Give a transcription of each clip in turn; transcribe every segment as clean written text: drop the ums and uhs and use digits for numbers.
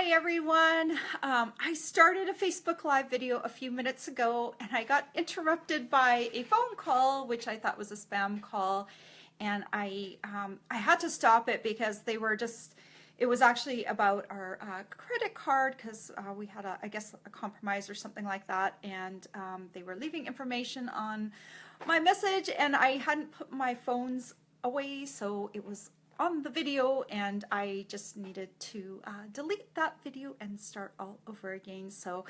Hi everyone. I started a Facebook Live video a few minutes ago and I got interrupted by a phone call, which I thought was a spam call, and I had to stop it because it was actually about our credit card because we had I guess a compromise or something like that, and they were leaving information on my message and I hadn't put my phones away, so it was on the video and I just needed to delete that video and start all over again. So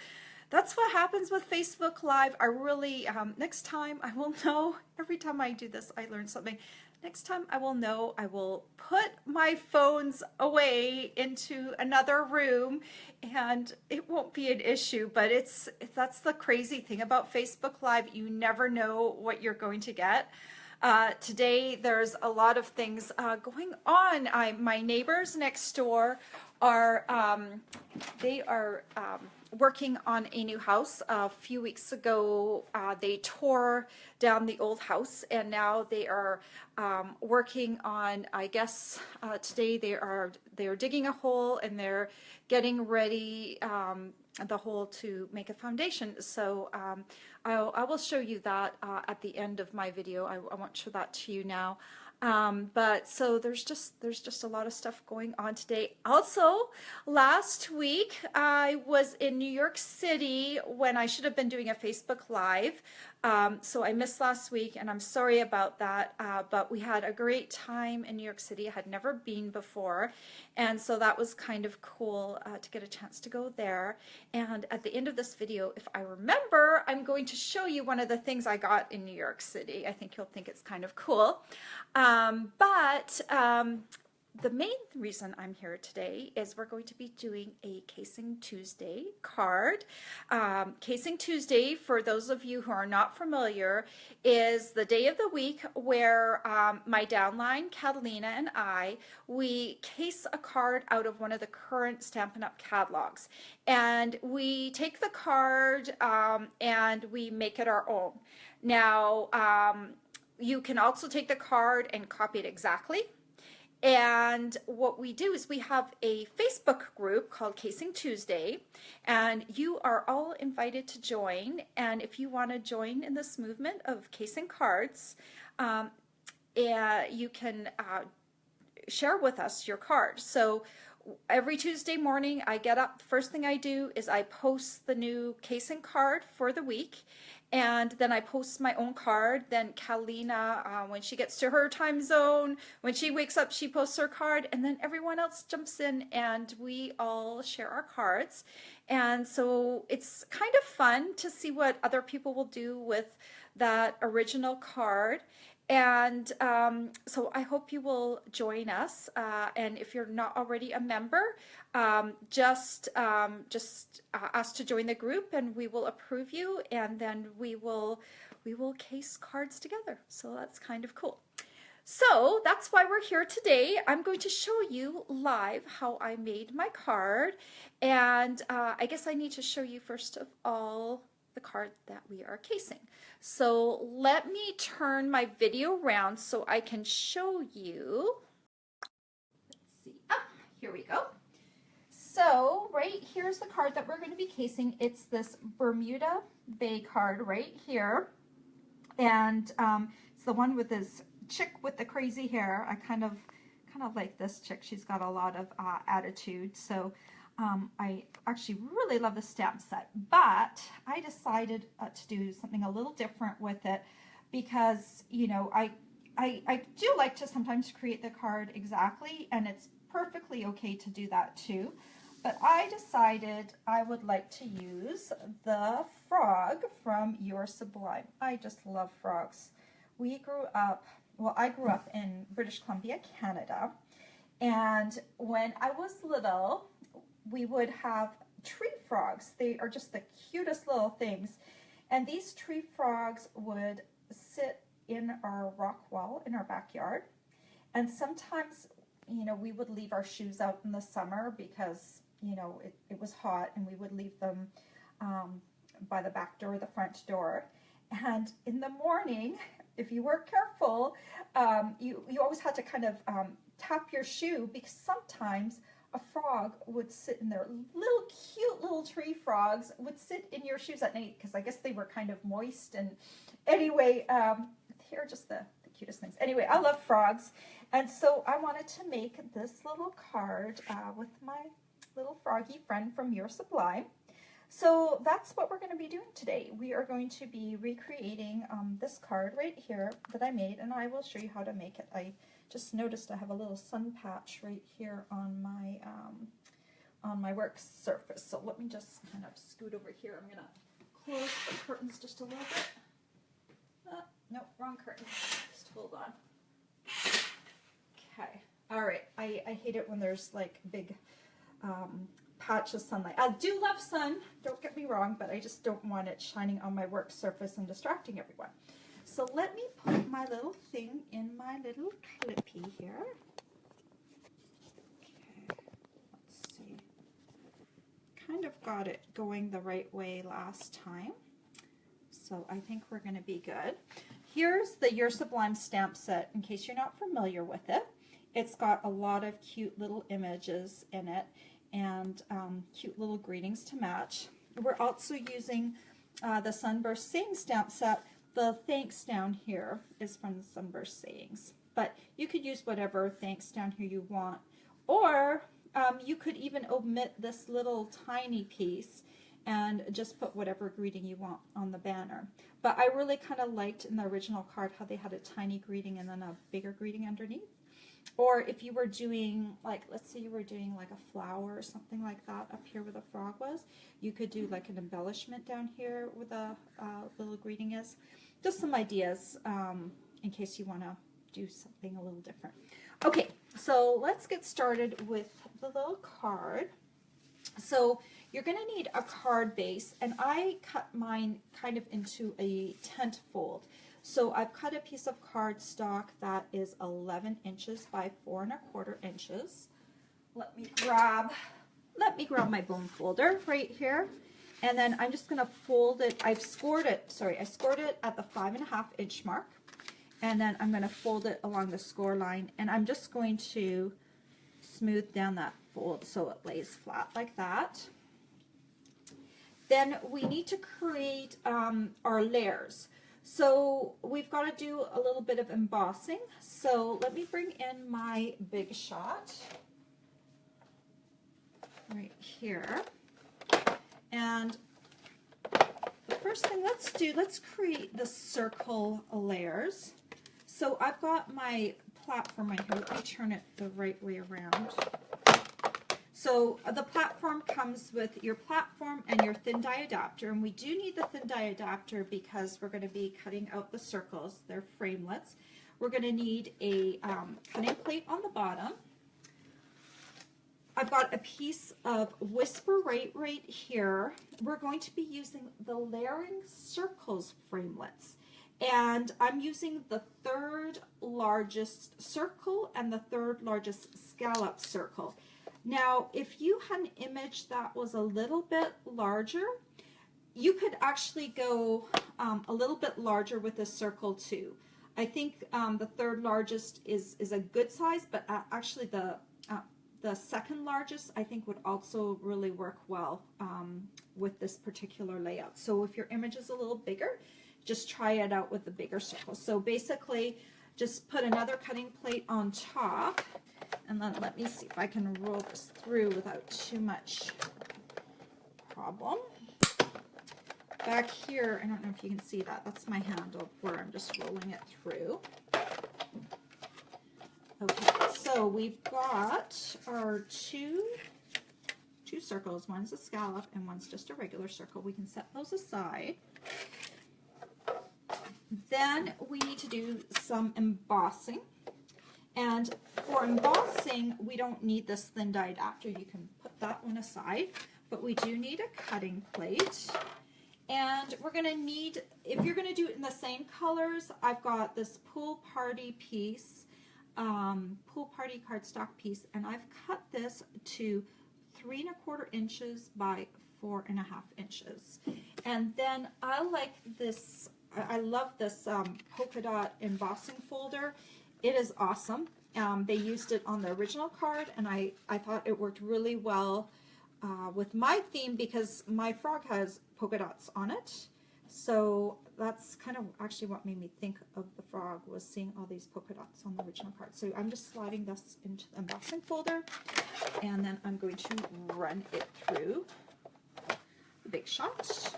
that's what happens with Facebook Live. I really, next time I will know. Every time I do this I learn something. Next time I will know. I will put my phones away into another room and it won't be an issue, but that's the crazy thing about Facebook Live. You never know what you're going to get. Today there's a lot of things going on. My neighbors next door are working on a new house. A few weeks ago they tore down the old house and now they are working on, I guess today they are digging a hole and they're getting ready the hole to make a foundation. So I will show you that at the end of my video. I won't show that to you now. But so there's just a lot of stuff going on today. Also, last week I was in New York City when I should have been doing a Facebook Live. So I missed last week and I'm sorry about that, but we had a great time in New York City. I had never been before, and so that was kind of cool to get a chance to go there. And at the end of this video, if I remember, I'm going to show you one of the things I got in New York City. I think you'll think it's kind of cool. The main reason I'm here today is we're going to be doing a Casing Tuesday card. Casing Tuesday, for those of you who are not familiar, is the day of the week where my downline, Catalina, and we case a card out of one of the current Stampin' Up! Catalogs. And we take the card and we make it our own. Now, you can also take the card and copy it exactly. And what we do is we have a Facebook group called Casing Tuesday, and you are all invited to join. And if you want to join in this movement of casing cards, you can share with us your card. So every Tuesday morning I get up, first thing I do is I post the new casing card for the week, and then I post my own card. Then Catalina, when she gets to her time zone, when she wakes up, she posts her card, and then everyone else jumps in and we all share our cards. And so it's kind of fun to see what other people will do with that original card. And so I hope you will join us. And if you're not already a member, just ask to join the group, and we will approve you, and then we will case cards together. So that's kind of cool. So that's why we're here today. I'm going to show you live how I made my card, and I guess I need to show you first of all the card that we are casing. So let me turn my video around so I can show you. Let's see. Here we go. So right here's the card that we're going to be casing. It's this Bermuda Bay card right here, and it's the one with this chick with the crazy hair. I kind of like this chick. She's got a lot of attitude. So I actually really love the stamp set, but I decided to do something a little different with it because, you know, I do like to sometimes create the card exactly, and it's perfectly okay to do that too. But I decided I would like to use the frog from Your Sublime. I just love frogs. I grew up in British Columbia, Canada, and when I was little, we would have tree frogs. They are just the cutest little things. And these tree frogs would sit in our rock wall in our backyard. And sometimes, you know, we would leave our shoes out in the summer because, you know, it was hot, and we would leave them by the back door or the front door. And in the morning, if you weren't careful, you always had to kind of tap your shoe, because sometimes a frog would sit in there. Little cute little tree frogs would sit in your shoes at night because I guess they were kind of moist. And anyway, they're just the cutest things. Anyway, I love frogs. And so I wanted to make this little card with my little froggy friend from Your Sublime. So that's what we're going to be doing today. We are going to be recreating this card right here that I made, and I will show you how to make it. I just noticed I have a little sun patch right here on my work surface. So let me just kind of scoot over here. I'm going to close the curtains just a little bit. No, wrong curtain. Just hold on. Okay. All right. I hate it when there's like big patch of sunlight. I do love sun, don't get me wrong, but I just don't want it shining on my work surface and distracting everyone. So let me put my little thing in my little clippy here. Okay, let's see. Kind of got it going the right way last time, so I think we're going to be good. Here's the Your Sublime stamp set, in case you're not familiar with it. It's got a lot of cute little images in it, and cute little greetings to match. We're also using the Sunburst Saying stamp set. The thanks down here is from the Sunburst Sayings, but you could use whatever thanks down here you want, or you could even omit this little tiny piece and just put whatever greeting you want on the banner. But I really kind of liked in the original card how they had a tiny greeting and then a bigger greeting underneath. Or if you were doing, like, let's say you were doing like a flower or something like that up here where the frog was, you could do like an embellishment down here where the little greeting is. Just some ideas in case you want to do something a little different. Okay, so let's get started with the little card. So you're going to need a card base, and I cut mine kind of into a tent fold. So I've cut a piece of cardstock that is 11 inches by 4 1/4 inches. Let me grab my bone folder right here, and then I'm just going to fold it. I scored it at the 5.5 inch mark, and then I'm going to fold it along the score line, and I'm just going to smooth down that fold so it lays flat like that. Then we need to create our layers. So we've got to do a little bit of embossing. So let me bring in my Big Shot right here. And the first thing let's create the circle layers. So I've got my platform right here. Let me turn it the right way around. So the platform comes with your platform and your thin die adapter, and we do need the thin die adapter because we're going to be cutting out the circles. They're framelets. We're going to need a cutting plate on the bottom. I've got a piece of Whisper right here. We're going to be using the Layering Circles framelets, and I'm using the 3rd largest circle and the 3rd largest scallop circle. Now, if you had an image that was a little bit larger, you could actually go a little bit larger with this circle too. I think the 3rd largest is a good size, but actually the 2nd largest I think would also really work well with this particular layout. So if your image is a little bigger, just try it out with the bigger circle. So basically, just put another cutting plate on top. And then let me see if I can roll this through without too much problem. Back here, I don't know if you can see that. That's my handle where I'm just rolling it through. Okay, so we've got our two circles. One's a scallop and one's just a regular circle. We can set those aside. Then we need to do some embossing. And for embossing, we don't need this thin die adapter. You can put that one aside, but we do need a cutting plate. And we're going to need, if you're going to do it in the same colors, I've got this Pool Party piece, Pool Party cardstock piece, and I've cut this to 3 1/4 inches by 4.5 inches. And then I like this, I love this polka dot embossing folder. It is awesome, They used it on the original card, and I thought it worked really well with my theme because my frog has polka dots on it. So that's kind of actually what made me think of the frog, was seeing all these polka dots on the original card. So I'm just sliding this into the embossing folder, and then I'm going to run it through the Big Shot.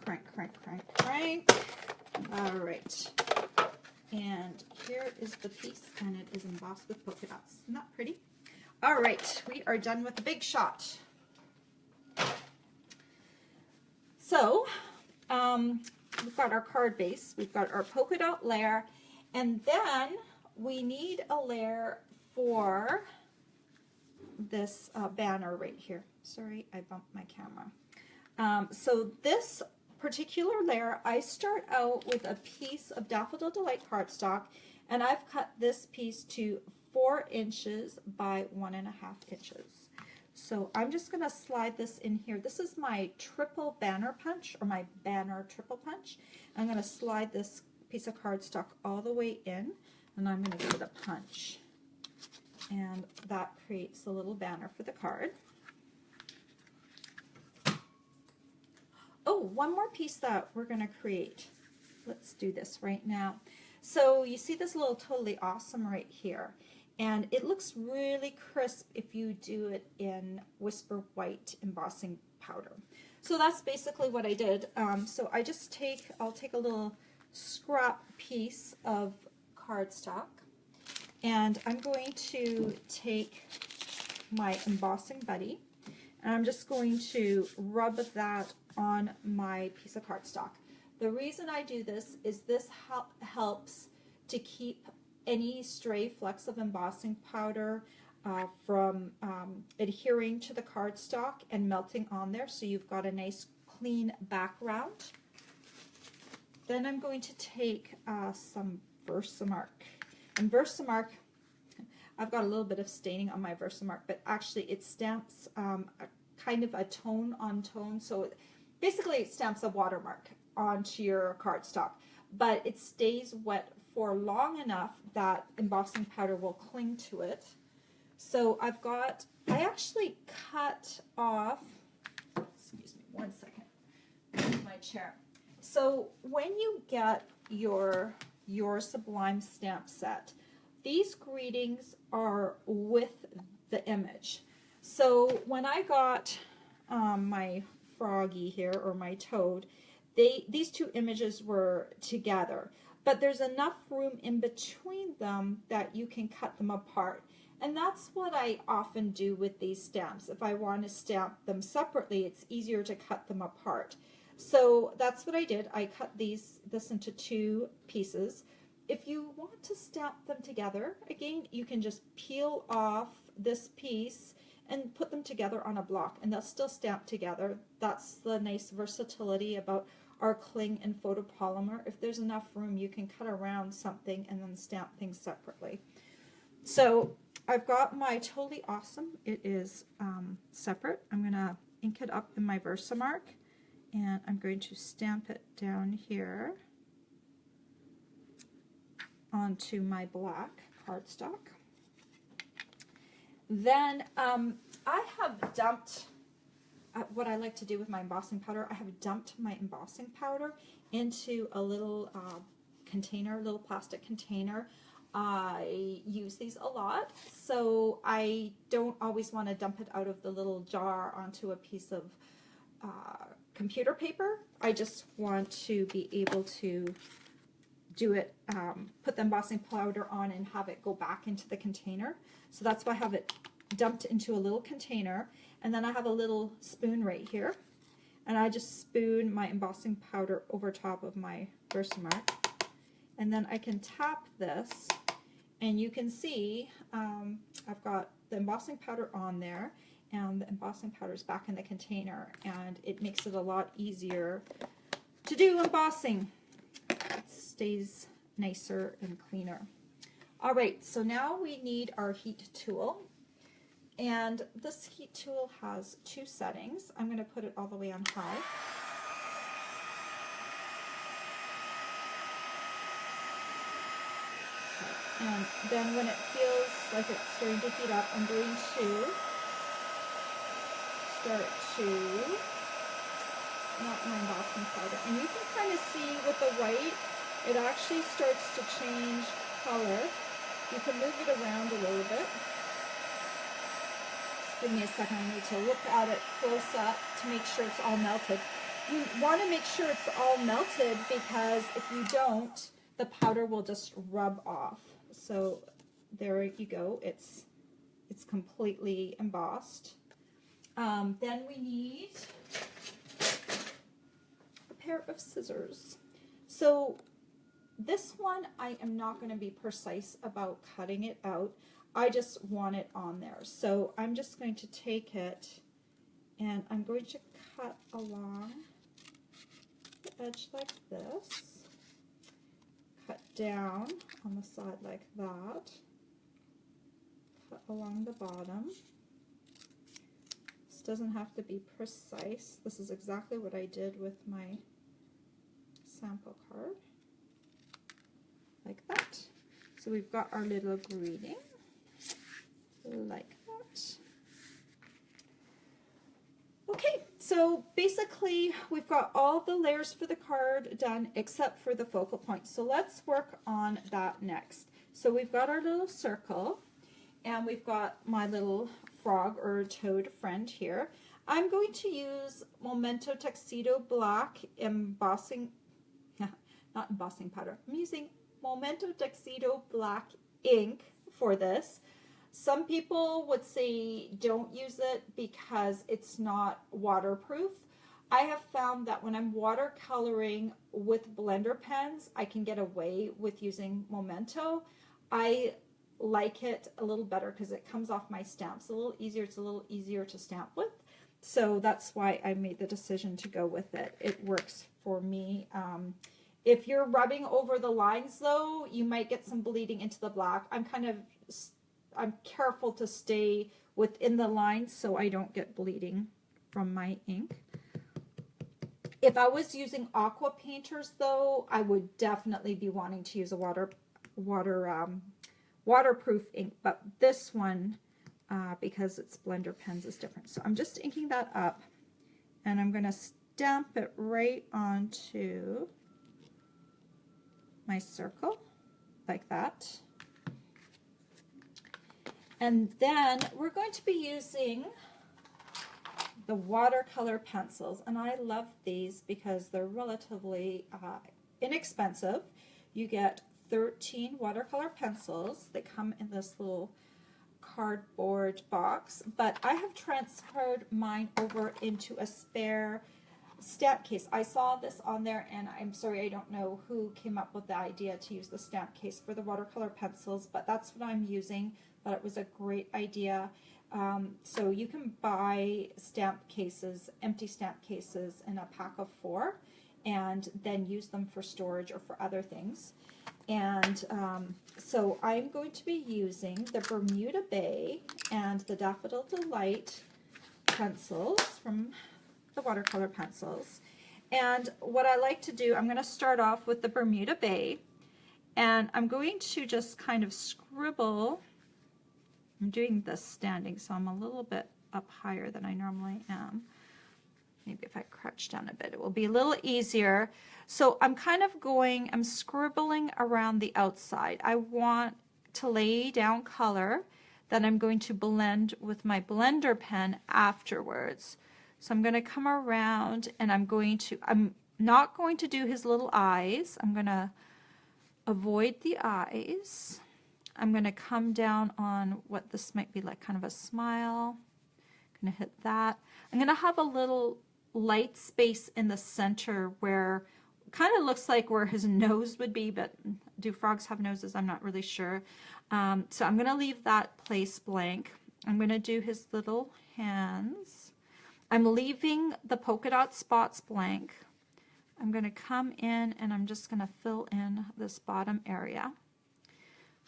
Crank, crank, crank, crank. All right. And here is the piece, and it is embossed with polka dots. Isn't that pretty? All right, we are done with the Big Shot. So, we've got our card base, we've got our polka dot layer, and then we need a layer for this banner right here. Sorry, I bumped my camera. So this particular layer, I start out with a piece of Daffodil Delight cardstock, and I've cut this piece to 4 inches by 1.5 inches. So I'm just going to slide this in here. This is my triple banner punch, or my banner triple punch. I'm going to slide this piece of cardstock all the way in, and I'm going to give it a punch. And that creates a little banner for the card. Oh, one more piece that we're going to create. Let's do this right now. So you see this little Totally Awesome right here. And it looks really crisp if you do it in Whisper White embossing powder. So that's basically what I did. So I just I'll take a little scrap piece of cardstock, and I'm going to take my embossing buddy, and I'm just going to rub that on my piece of cardstock. The reason I do this is this helps to keep any stray flecks of embossing powder from adhering to the cardstock and melting on there, so you've got a nice clean background. Then I'm going to take some Versamark. And Versamark, I've got a little bit of staining on my Versamark, but actually it stamps kind of a tone on tone, so basically it stamps a watermark onto your cardstock, but it stays wet for long enough that embossing powder will cling to it. So I actually cut off, excuse me one second, here's my chair. So when you get your Sublime stamp set, these greetings are with the image. So when I got my froggy here, or my toad, these two images were together. But there's enough room in between them that you can cut them apart. And that's what I often do with these stamps. If I want to stamp them separately, it's easier to cut them apart. So that's what I did. I cut this into 2 pieces. If you want to stamp them together, again, you can just peel off this piece and put them together on a block, and they'll still stamp together. That's the nice versatility about our cling and photopolymer. If there's enough room, you can cut around something and then stamp things separately. So I've got my Totally Awesome. It is separate. I'm going to ink it up in my Versamark, and I'm going to stamp it down here onto my black cardstock. Then I have dumped what I like to do with my embossing powder. I have dumped my embossing powder into a little container, little plastic container. I use these a lot, so I don't always want to dump it out of the little jar onto a piece of computer paper. I just want to be able to do it, put the embossing powder on and have it go back into the container. So that's why I have it dumped into a little container. And then I have a little spoon right here, and I just spoon my embossing powder over top of my Versamark, and then I can tap this, and you can see I've got the embossing powder on there, and the embossing powder is back in the container, and it makes it a lot easier to do embossing. It stays nicer and cleaner. All right, so now we need our heat tool. And this heat tool has 2 settings. I'm going to put it all the way on high. And then when it feels like it's starting to heat up, I'm going to start to melt my embossing powder. And you can kind of see with the white, it actually starts to change color. You can move it around a little bit. Just give me a second, I need to look at it close up to make sure it's all melted. You want to make sure it's all melted because if you don't, the powder will just rub off. So there you go, it's completely embossed. Then we need a pair of scissors. So this one, I am not going to be precise about cutting it out. I just want it on there. So I'm just going to take it and I'm going to cut along the edge like this. Cut down on the side like that. Cut along the bottom. This doesn't have to be precise. This is exactly what I did with my sample card. Like that. So we've got our little greeting. Like that. Okay, so basically we've got all the layers for the card done except for the focal point. So let's work on that next. So we've got our little circle and we've got my little frog or toad friend here. I'm going to use Memento Tuxedo Black embossing, not embossing powder. I'm using Memento Tuxedo Black ink for this. Some people would say don't use it because it's not waterproof. I have found that when I'm watercoloring with blender pens, I can get away with using Memento. I like it a little better because it comes off my stamps a little easier. It's a little easier to stamp with. So that's why I made the decision to go with it. It works for me. If you're rubbing over the lines though, you might get some bleeding into the black. I'm careful to stay within the lines so I don't get bleeding from my ink. If I was using aqua painters though, I would definitely be wanting to use a waterproof ink, but this one, because it's blender pens, is different. So I'm just inking that up and I'm going to stamp it right onto my circle like that. And then we're going to be using the watercolor pencils, and I love these because they're relatively inexpensive. You get 13 watercolor pencils. They come in this little cardboard box, but I have transferred mine over into a spare stamp case. I saw this on there and I'm sorry, I don't know who came up with the idea to use the stamp case for the watercolor pencils, but that's what I'm using. Thought it was a great idea. So you can buy stamp cases, empty stamp cases in a pack of 4 and then use them for storage or for other things. And so I'm going to be using the Bermuda Bay and the Daffodil Delight pencils from the watercolor pencils. And what I like to do, I'm going to start off with the Bermuda Bay and I'm going to just kind of scribble. I'm doing this standing, so I'm a little bit up higher than I normally am. Maybe if I crouch down a bit, it will be a little easier. So I'm kind of I'm scribbling around the outside. I want to lay down color that I'm going to blend with my blender pen afterwards. So I'm going to come around and I'm not going to do his little eyes. I'm going to avoid the eyes. I'm going to come down on what this might be like, kind of a smile. I'm going to hit that. I'm going to have a little light space in the center where kind of looks like where his nose would be, but do frogs have noses? I'm not really sure. So I'm going to leave that place blank. I'm going to do his little hands. I'm leaving the polka dot spots blank. I'm going to come in and I'm just going to fill in this bottom area.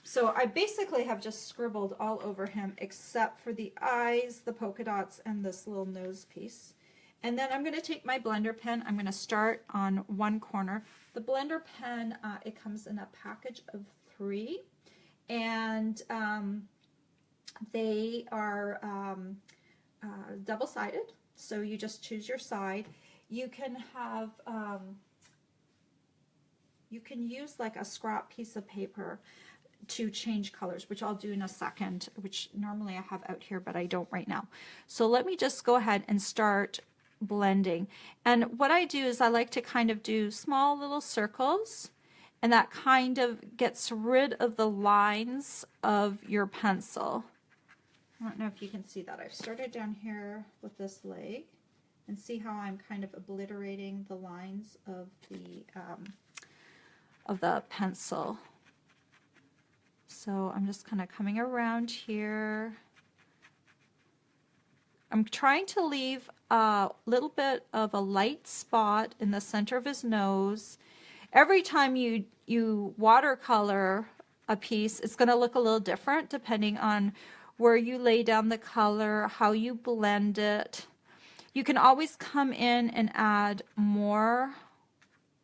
So I basically have just scribbled all over him except for the eyes, the polka dots, and this little nose piece. And then I'm going to take my blender pen. I'm going to start on one corner. The blender pen, it comes in a package of 3. and they are double-sided, so you just choose your side. You can have, you can use like a scrap piece of paper to change colors, which I'll do in a second, which normally I have out here, but I don't right now. So let me just go ahead and start blending. And what I do is I like to kind of do small little circles, and that kind of gets rid of the lines of your pencil. I don't know if you can see that. I've started down here with this leg, and see how I'm kind of obliterating the lines of the pencil. So I'm just kind of coming around here. I'm trying to leave a little bit of a light spot in the center of his nose. Every time you watercolor a piece, it's going to look a little different depending on where you lay down the color, how you blend it. You can always come in and add more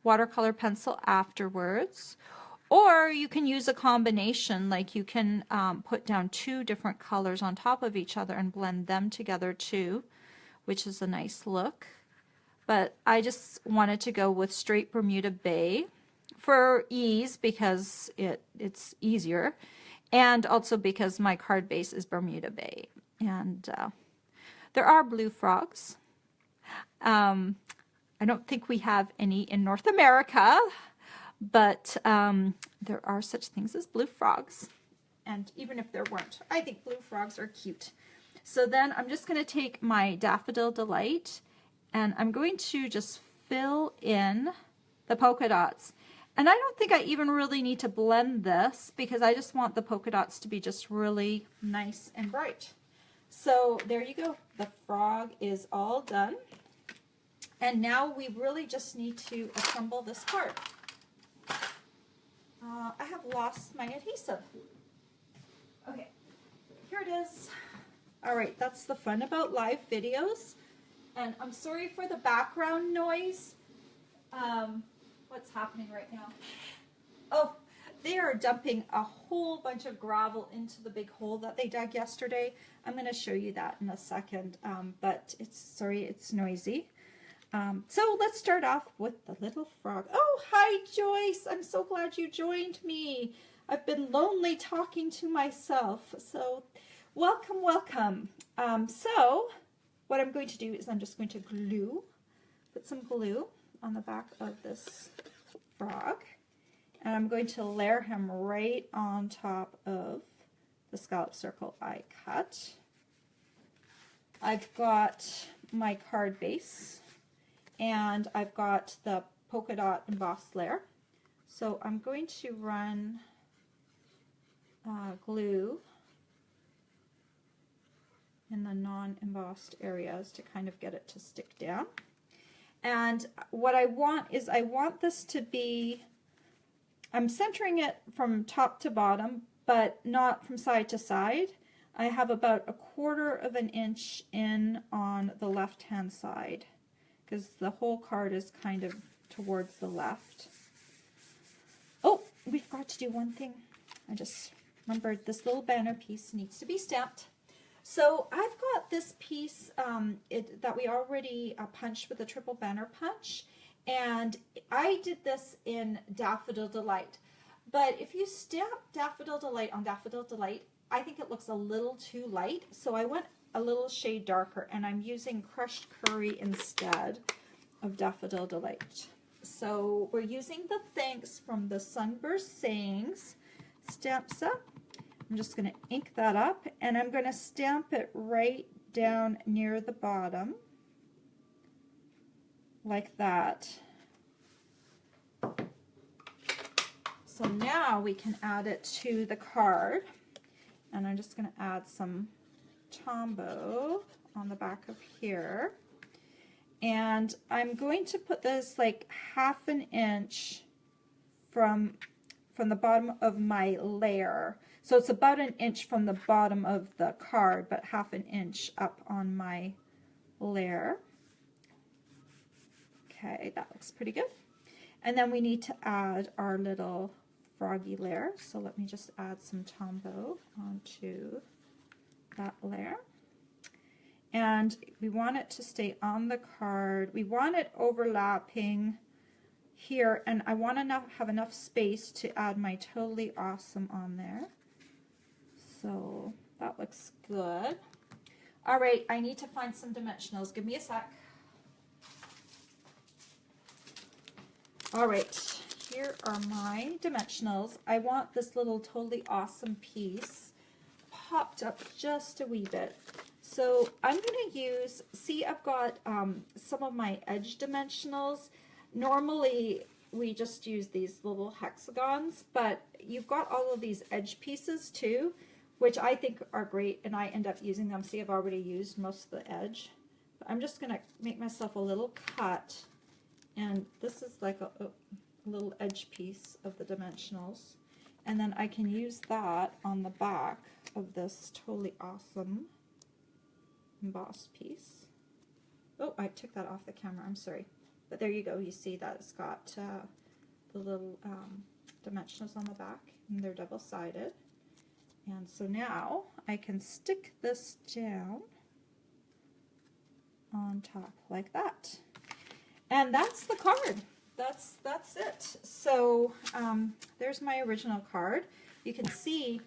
watercolor pencil afterwards, or you can use a combination, like you can put down 2 different colors on top of each other and blend them together too, which is a nice look. But I just wanted to go with straight Bermuda Bay for ease, because it's easier, and also because my card base is Bermuda Bay. And there are blue frogs. I don't think we have any in North America, but there are such things as blue frogs. And even if there weren't, I think blue frogs are cute. So then I'm just going to take my Daffodil Delight, and I'm going to just fill in the polka dots. And I don't think I even really need to blend this, because I just want the polka dots to be just really nice and bright. So there you go. The frog is all done. And now we really just need to assemble this card. I have lost my adhesive. Okay, here it is. All right, that's the fun about live videos. And I'm sorry for the background noise. What's happening right now? Oh, they are dumping a whole bunch of gravel into the big hole that they dug yesterday. I'm going to show you that in a second, but sorry, it's noisy. So let's start off with the little frog. Oh, hi, Joyce. I'm so glad you joined me. I've been lonely talking to myself. So welcome, welcome. So what I'm going to do is I'm just going to put some glue on the back of this frog. And I'm going to layer him right on top of the scallop circle I cut. I've got my card base, and I've got the polka dot embossed layer. So I'm going to run glue in the non-embossed areas to kind of get it to stick down. And what I want is I want this to be, I'm centering it from top to bottom, but not from side to side. I have about 1/4 of an inch in on the left-hand side, because the whole card is kind of towards the left. Oh, we forgot to do one thing. I just remembered this little banner piece needs to be stamped. So I've got this piece that we already punched with a triple banner punch, and I did this in Daffodil Delight. But if you stamp Daffodil Delight on Daffodil Delight, I think it looks a little too light, so I went a little shade darker, and I'm using crushed curry instead of Daffodil Delight. So we're using the Thanks from the Sunburst Sayings stamp set. I'm just going to ink that up, and I'm going to stamp it right down near the bottom, like that. So now we can add it to the card, and I'm just going to add some Tombow on the back of here. And I'm going to put this like 1/2 inch from the bottom of my layer. So it's about 1 inch from the bottom of the card, but 1/2 inch up on my layer. Okay, that looks pretty good. And then we need to add our little froggy layer. So let me just add some Tombow onto that layer. And we want it to stay on the card. We want it overlapping here, and I want to have enough space to add my Totally Awesome on there. So that looks good. All right, I need to find some dimensionals. Give me a sec. All right, here are my dimensionals. I want this little Totally Awesome piece popped up just a wee bit. So I'm going to use, see, I've got some of my edge dimensionals. Normally we just use these little hexagons, but you've got all of these edge pieces too, which I think are great, and I end up using them. See, I've already used most of the edge. But I'm just going to make myself a little cut, and this is like a little edge piece of the dimensionals. And then I can use that on the back of this Totally Awesome embossed piece. Oh, I took that off the camera, I'm sorry. But there you go, you see that it's got the little dimensionals on the back, and they're double-sided. And so now I can stick this down on top like that. And that's the card. That's it. So there's my original card. You can see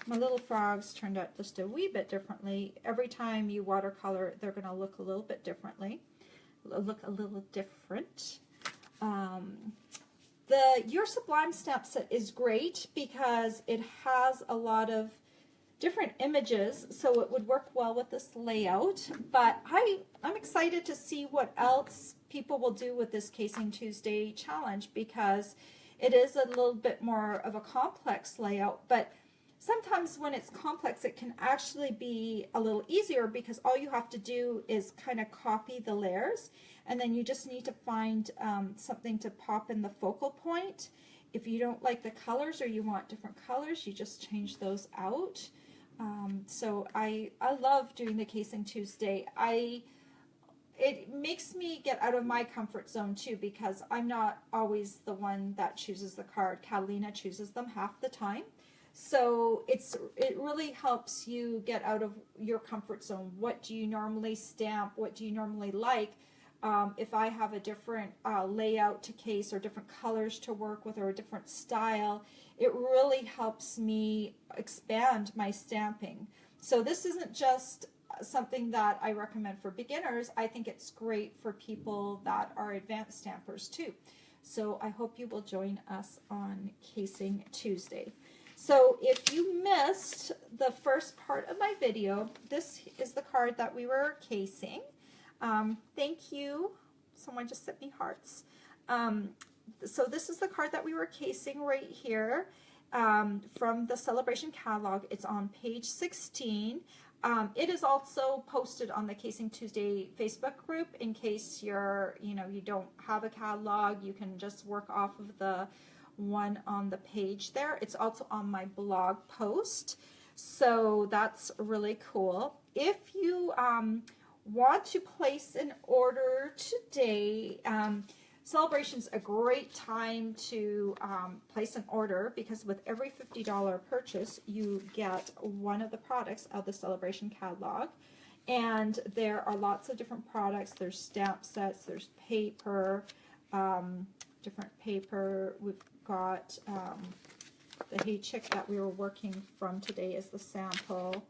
my little frogs turned out just a wee bit differently. Every time you watercolor, they're going to look a little bit differently. Your Sublime stamp set is great because it has a lot of different images, so it would work well with this layout. But I'm excited to see what else people will do with this Casing Tuesday challenge, because it is a little bit more of a complex layout, but sometimes when it's complex it can actually be a little easier, because all you have to do is kind of copy the layers, and then you just need to find something to pop in the focal point. If you don't like the colors or you want different colors, you just change those out. So I love doing the Casing Tuesday. It makes me get out of my comfort zone too, because I'm not always the one that chooses the card. Catalina chooses them half the time. So it really helps you get out of your comfort zone. What do you normally stamp? What do you normally like? If I have a different layout to case, or different colors to work with, or a different style, it really helps me expand my stamping. So this isn't just something that I recommend for beginners. I think it's great for people that are advanced stampers too. So I hope you will join us on Casing Tuesday. So if you missed the first part of my video, this is the card that we were casing. Thank you. Someone just sent me hearts. So this is the card that we were casing right here from the Celebration catalog. It's on page 16. It is also posted on the Casing Tuesday Facebook group in case you don't have a catalog. You can just work off of the one on the page there. It's also on my blog post, so that's really cool. If you want to place an order today, Celebration's a great time to place an order, because with every $50 purchase you get one of the products of the Celebration catalog. And there are lots of different products. There's stamp sets, there's paper, different paper. We've got the Hey Chick that we were working from today as the sample.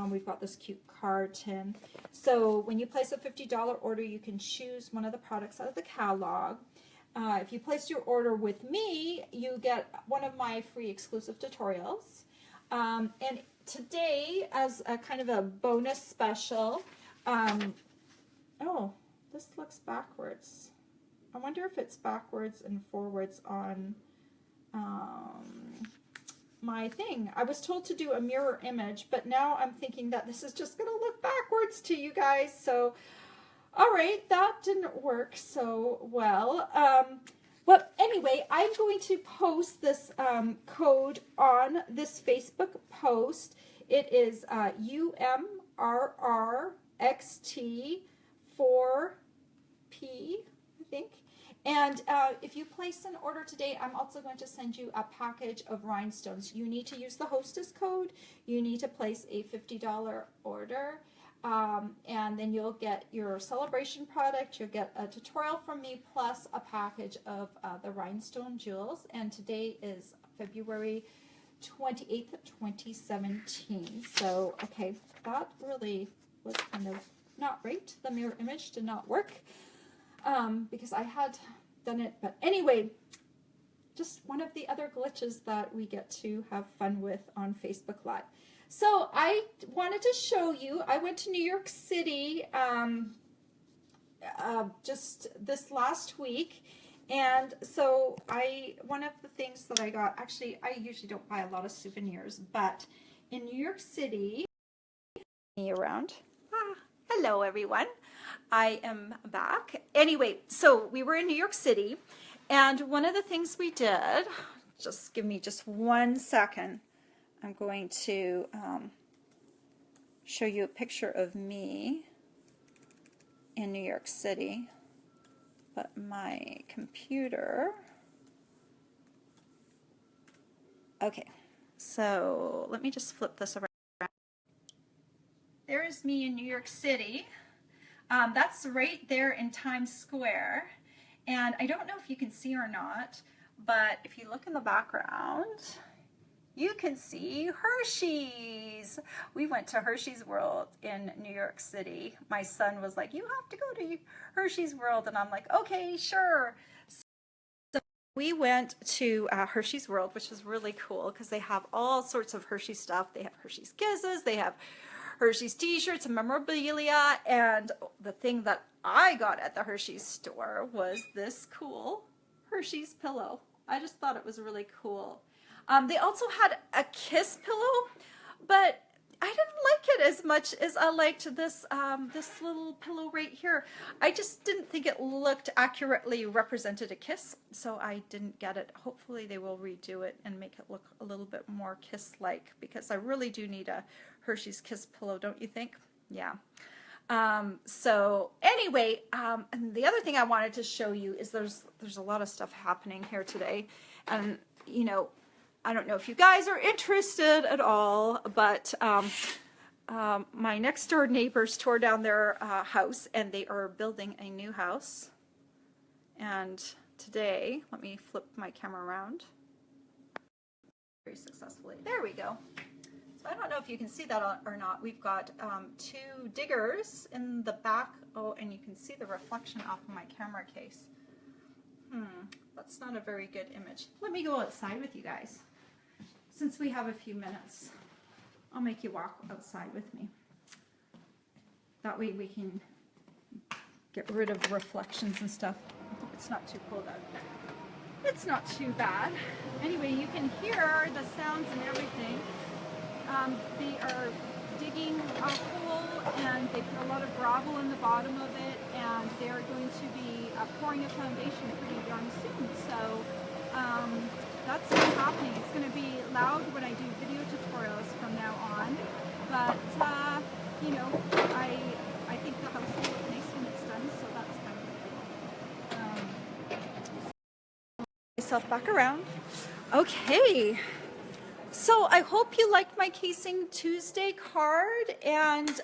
We've got this cute card tin. So when you place a $50 order, you can choose one of the products out of the catalog. If you place your order with me, you get one of my free exclusive tutorials. And today, as a kind of a bonus special, oh, this looks backwards. I wonder if it's backwards and forwards on my thing. I was told to do a mirror image, but now I'm thinking that this is just going to look backwards to you guys. So, all right, that didn't work so well. Well, anyway, I'm going to post this code on this Facebook post. It is UMRRXT4P, I think. And if you place an order today, I'm also going to send you a package of rhinestones. You need to use the hostess code. You need to place a $50 order. And then you'll get your celebration product. You'll get a tutorial from me plus a package of the rhinestone jewels. And today is February 28th, 2017. So, okay, that really was kind of not right. The mirror image did not work because I had done it. But anyway, just one of the other glitches that we get to have fun with on Facebook Live. So I wanted to show you, I went to New York City just this last week. And so one of the things that I got, actually, I usually don't buy a lot of souvenirs, but in New York City, around. Hello, everyone. I am back. Anyway, so we were in New York City, and one of the things we did, just give me just 1 second. I'm going to show you a picture of me in New York City. But my computer, okay, so let me just flip this around. There's me in New York City. That's right there in Times Square. And I don't know if you can see or not, but if you look in the background, you can see Hershey's. We went to Hershey's World in New York City. My son was like, you have to go to Hershey's World. And I'm like, okay, sure. So we went to Hershey's World, which was really cool because they have all sorts of Hershey stuff. They have Hershey's Kisses, they have Hershey's t-shirts and memorabilia. And the thing that I got at the Hershey's store was this cool Hershey's pillow. I just thought it was really cool. They also had a kiss pillow, but I didn't like it as much as I liked this this little pillow right here. I just didn't think it looked accurately represented a kiss, so I didn't get it. Hopefully they will redo it and make it look a little bit more kiss-like, because I really do need a Hershey's Kiss pillow, don't you think? Yeah. So anyway, and the other thing I wanted to show you is there's a lot of stuff happening here today, and you know, I don't know if you guys are interested at all, but my next door neighbors tore down their house, and they are building a new house. And today, let me flip my camera around very successfully. There we go. So I don't know if you can see that or not. We've got 2 diggers in the back. Oh, and you can see the reflection off of my camera case. That's not a very good image. Let me go outside with you guys. Since we have a few minutes, I'll make you walk outside with me. That way we can get rid of reflections and stuff. It's not too cold out. It's not too bad. Anyway, you can hear the sounds and everything. They are digging a hole, and they put a lot of gravel in the bottom of it, and they're going to be pouring a foundation pretty darn soon. So that's what's happening. It's going to be loud when I do video tutorials from now on, but you know, I think the house will look nice when it's done, so that's kind of cool. Myself back around. Okay. So I hope you liked my Casing Tuesday card, and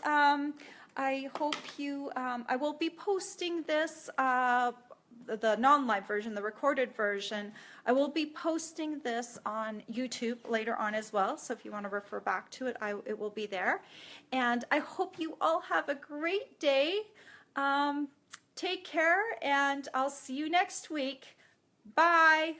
I hope you, I will be posting this, the non-live version, the recorded version. I will be posting this on YouTube later on as well, so if you want to refer back to it, it will be there. And I hope you all have a great day. Take care, and I'll see you next week. Bye.